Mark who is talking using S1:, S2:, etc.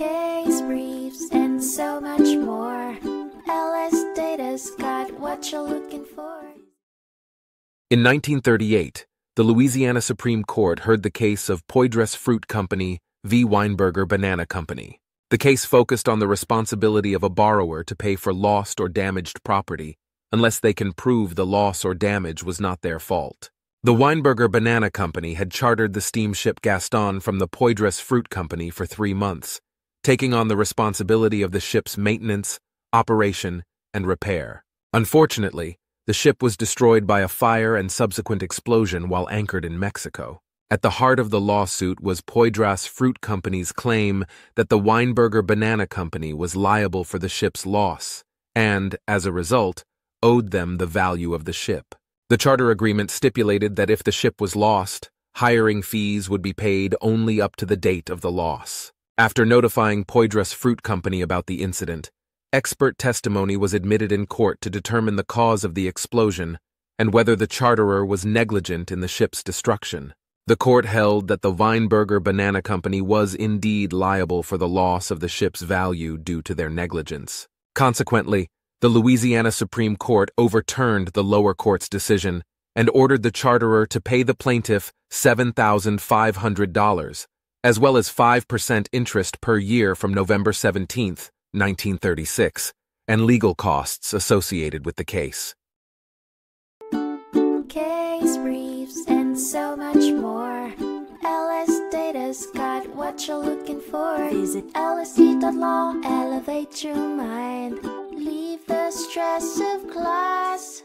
S1: case briefs, and so much more. LSData's got what you're looking for.
S2: In 1938, the Louisiana Supreme Court heard the case of Poydras Fruit Company v. Weinberger Banana Company. The case focused on the responsibility of a borrower to pay for lost or damaged property, unless they can prove the loss or damage was not their fault. The Weinberger Banana Company had chartered the steamship Gaston from the Poydras Fruit Company for 3 months, taking on the responsibility of the ship's maintenance, operation, and repair. Unfortunately, the ship was destroyed by a fire and subsequent explosion while anchored in Mexico. At the heart of the lawsuit was Poydras Fruit Company's claim that the Weinberger Banana Company was liable for the ship's loss and, as a result, owed them the value of the ship. The charter agreement stipulated that if the ship was lost, hiring fees would be paid only up to the date of the loss. After notifying Poydras Fruit Company about the incident, expert testimony was admitted in court to determine the cause of the explosion and whether the charterer was negligent in the ship's destruction. The court held that the Weinberger Banana Company was indeed liable for the loss of the ship's value due to their negligence. Consequently, the Louisiana Supreme Court overturned the lower court's decision and ordered the charterer to pay the plaintiff $7,500, as well as 5% interest per year from November 17, 1936, and legal costs associated with the case.
S1: Case briefs, and so much more. LSData's got what you're looking for. Visit lsd.law, elevate your mind. Leave the stress of class.